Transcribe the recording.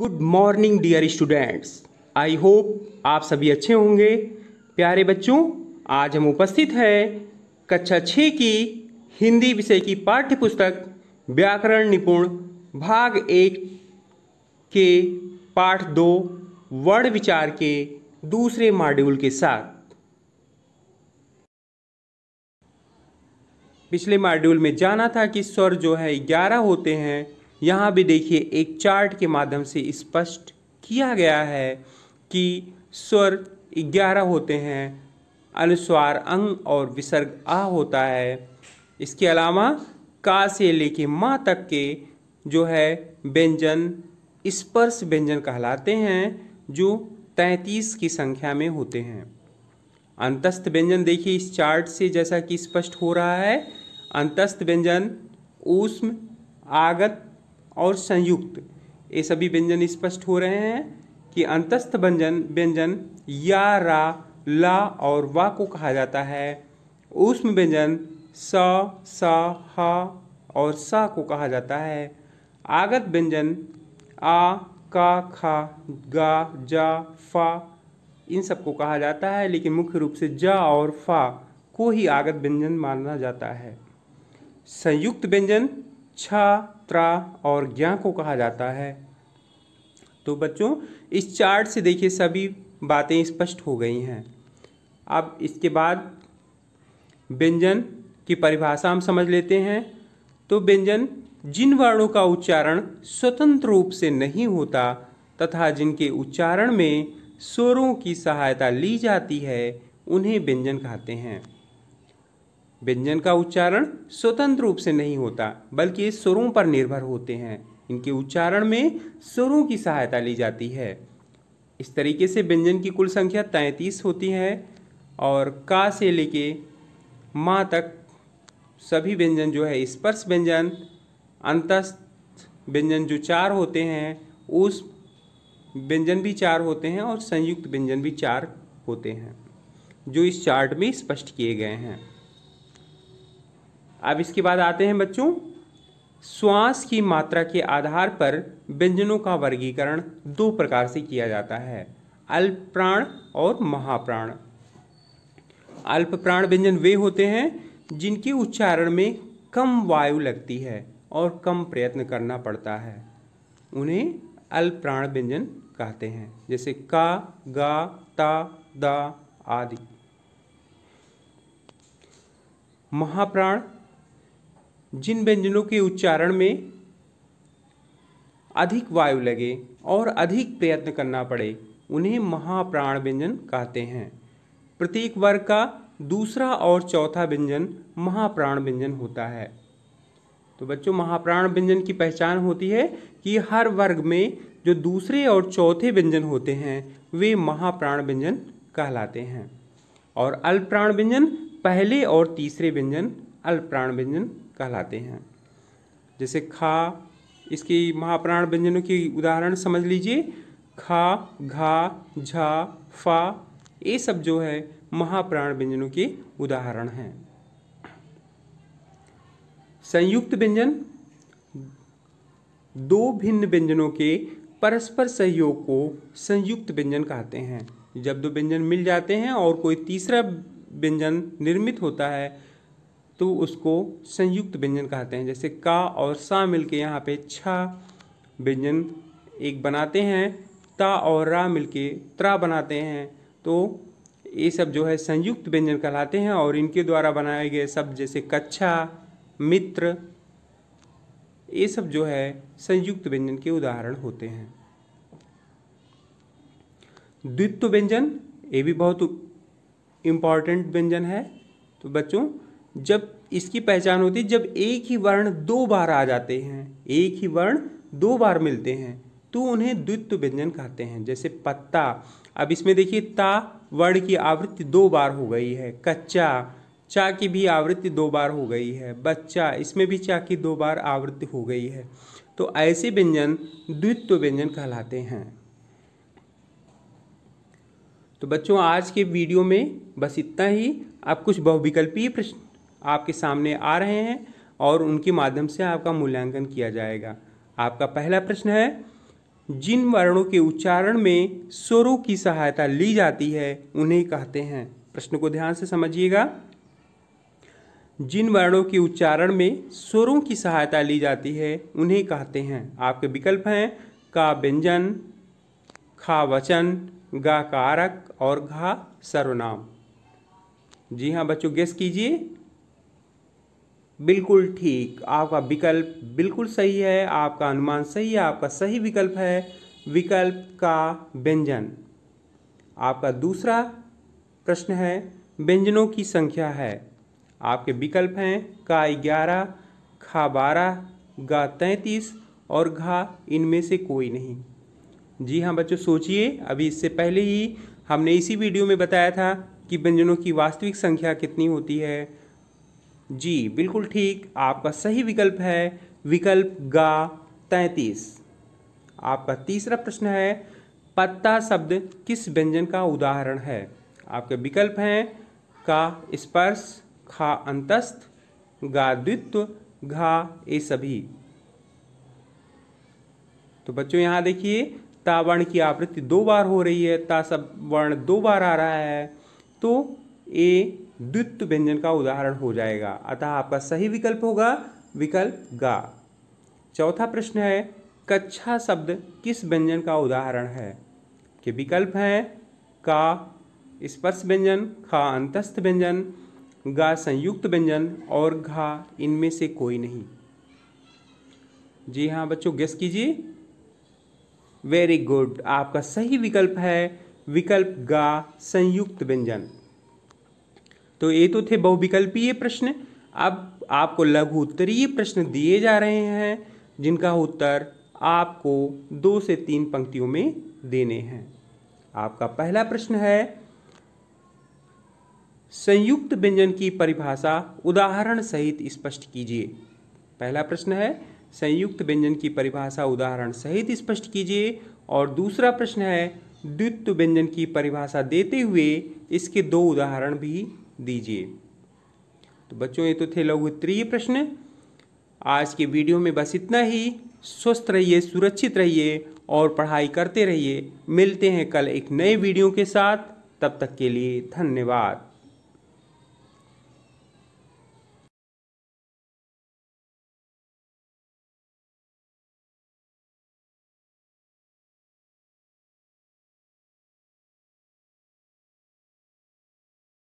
Good morning dear students. I hope आप सभी अच्छे होंगे। प्यारे बच्चों, आज हम उपस्थित हैं कक्षा 6 की हिंदी विषय की पाठ्य पुस्तक व्याकरण निपुण भाग 1 के पाठ 2 वर्ण विचार के दूसरे मॉड्यूल के साथ। पिछले मॉड्यूल में जाना था कि स्वर जो है 11 होते हैं। यहाँ भी देखिए एक चार्ट के माध्यम से स्पष्ट किया गया है कि स्वर 11 होते हैं। अनुस्वार अंग और विसर्ग आ होता है। इसके अलावा का से लेके माँ तक के जो है व्यंजन स्पर्श व्यंजन कहलाते हैं, जो 33 की संख्या में होते हैं। अंतस्थ व्यंजन देखिए इस चार्ट से जैसा कि स्पष्ट हो रहा है। अंतस्थ व्यंजन ऊष्म, आगत और संयुक्त, ये सभी व्यंजन स्पष्ट हो रहे हैं कि अंतस्थ व्यंजन या, रा, ला और वा को कहा जाता है। ऊष्म व्यंजन स, सा, हा और सा को कहा जाता है। आगत व्यंजन आ, का, खा, गा, जा, फा इन सबको कहा जाता है, लेकिन मुख्य रूप से जा और फा को ही आगत व्यंजन माना जाता है। संयुक्त व्यंजन छा, त्रा और ज्ञा को कहा जाता है। तो बच्चों, इस चार्ट से देखिए सभी बातें स्पष्ट हो गई हैं। अब इसके बाद व्यंजन की परिभाषा हम समझ लेते हैं। तो व्यंजन जिन वर्णों का उच्चारण स्वतंत्र रूप से नहीं होता तथा जिनके उच्चारण में स्वरों की सहायता ली जाती है, उन्हें व्यंजन कहते हैं। व्यंजन का उच्चारण स्वतंत्र रूप से नहीं होता, बल्कि ये स्वरों पर निर्भर होते हैं। इनके उच्चारण में स्वरों की सहायता ली जाती है। इस तरीके से व्यंजन की कुल संख्या 33 होती है और का से लेके माँ तक सभी व्यंजन जो है स्पर्श व्यंजन, अंतस्थ व्यंजन जो 4 होते हैं, उस व्यंजन भी 4 होते हैं और संयुक्त व्यंजन भी 4 होते हैं, जो इस चार्ट में स्पष्ट किए गए हैं। अब इसके बाद आते हैं बच्चों, श्वास की मात्रा के आधार पर व्यंजनों का वर्गीकरण 2 प्रकार से किया जाता है, अल्प प्राण और महाप्राण। अल्प प्राण व्यंजन वे होते हैं जिनके उच्चारण में कम वायु लगती है और कम प्रयत्न करना पड़ता है, उन्हें अल्प प्राण व्यंजन कहते हैं, जैसे का, गा, ता, दा आदि। महाप्राण जिन व्यंजनों के उच्चारण में अधिक वायु लगे और अधिक प्रयत्न करना पड़े, उन्हें महाप्राण व्यंजन कहते हैं। प्रत्येक वर्ग का दूसरा और चौथा व्यंजन महाप्राण व्यंजन होता है। तो बच्चों, महाप्राण व्यंजन की पहचान होती है कि हर वर्ग में जो दूसरे और चौथे व्यंजन होते हैं वे महाप्राण व्यंजन कहलाते हैं, और अल्प प्राण व्यंजन पहले और तीसरे व्यंजन अल्प प्राण व्यंजन कहलाते हैं। जैसे खा, इसकी महाप्राण व्यंजनों की उदाहरण समझ लीजिए। खा, घा, झा, फा ये सब जो है महाप्राण व्यंजनों के उदाहरण हैं। संयुक्त व्यंजन 2 भिन्न व्यंजनों के परस्पर सहयोग को संयुक्त व्यंजन कहते हैं। जब 2 व्यंजन मिल जाते हैं और कोई तीसरा व्यंजन निर्मित होता है तो उसको संयुक्त व्यंजन कहते हैं। जैसे का और सा मिलके यहाँ पे छा व्यंजन एक बनाते हैं, ता और रा मिलके त्रा बनाते हैं। तो ये सब जो है संयुक्त व्यंजन कहलाते हैं, और इनके द्वारा बनाए गए शब्द जैसे कच्छा, मित्र ये सब जो है संयुक्त व्यंजन के उदाहरण होते हैं। द्वित्व व्यंजन ये भी बहुत इम्पॉर्टेंट व्यंजन है। तो बच्चों, जब इसकी पहचान होती है जब एक ही वर्ण 2 बार आ जाते हैं, एक ही वर्ण 2 बार मिलते हैं तो उन्हें द्वित्व व्यंजन कहते हैं। जैसे पत्ता, अब इसमें देखिए ता वर्ण की आवृत्ति 2 बार हो गई है। कच्चा, चा की भी आवृत्ति 2 बार हो गई है। बच्चा, इसमें भी चा की 2 बार आवृत्ति हो गई है। तो ऐसे व्यंजन द्वित्व व्यंजन कहलाते हैं। तो बच्चों, आज के वीडियो में बस इतना ही। अब कुछ बहुविकल्पीय प्रश्न आपके सामने आ रहे हैं और उनके माध्यम से आपका मूल्यांकन किया जाएगा। आपका पहला प्रश्न है, जिन वर्णों के उच्चारण में स्वरों की सहायता ली जाती है उन्हें कहते हैं। प्रश्न को ध्यान से समझिएगा। जिन वर्णों के उच्चारण में स्वरों की सहायता ली जाती है उन्हें कहते हैं। आपके विकल्प हैं का व्यंजन, खा वचन, गा कारक और घा सर्वनाम। जी हाँ बच्चों, गेस कीजिए। बिल्कुल ठीक, आपका विकल्प बिल्कुल सही है, आपका अनुमान सही है, आपका सही विकल्प है विकल्प का व्यंजन। आपका दूसरा प्रश्न है व्यंजनों की संख्या है। आपके विकल्प हैं का 11, खा 12, गा 33 और घा इनमें से कोई नहीं। जी हाँ बच्चों, सोचिए। अभी इससे पहले ही हमने इसी वीडियो में बताया था कि व्यंजनों की वास्तविक संख्या कितनी होती है। जी बिल्कुल ठीक, आपका सही विकल्प है विकल्प गा 33। आपका तीसरा प्रश्न है पत्ता शब्द किस व्यंजन का उदाहरण है। आपके विकल्प हैं का स्पर्श, खा अंतस्थ, गा द्वित्व, घा ये सभी। तो बच्चों यहाँ देखिए, ता वर्ण की आवृत्ति 2 बार हो रही है, ता सब वर्ण 2 बार आ रहा है, तो ये द्वित्व व्यंजन का उदाहरण हो जाएगा। अतः आपका सही विकल्प होगा विकल्प गा। चौथा प्रश्न है कच्छा शब्द किस व्यंजन का उदाहरण है। के विकल्प हैं का स्पर्श व्यंजन, खा अंतस्थ व्यंजन, गा संयुक्त व्यंजन और घा इनमें से कोई नहीं। जी हाँ बच्चों, गेस कीजिए। वेरी गुड, आपका सही विकल्प है विकल्प गा संयुक्त व्यंजन। तो ये तो थे बहुविकल्पीय प्रश्न। अब आपको लघु उत्तरीय प्रश्न दिए जा रहे हैं जिनका उत्तर आपको 2 से 3 पंक्तियों में देने हैं। आपका पहला प्रश्न है संयुक्त व्यंजन की परिभाषा उदाहरण सहित स्पष्ट कीजिए। पहला प्रश्न है संयुक्त व्यंजन की परिभाषा उदाहरण सहित स्पष्ट कीजिए। और दूसरा प्रश्न है द्वित्व व्यंजन की परिभाषा देते हुए इसके 2 उदाहरण भी दीजिए। तो बच्चों ये तो थे लघु उत्तरीय प्रश्न। आज के वीडियो में बस इतना ही। स्वस्थ रहिए, सुरक्षित रहिए और पढ़ाई करते रहिए। मिलते हैं कल एक नए वीडियो के साथ। तब तक के लिए धन्यवाद।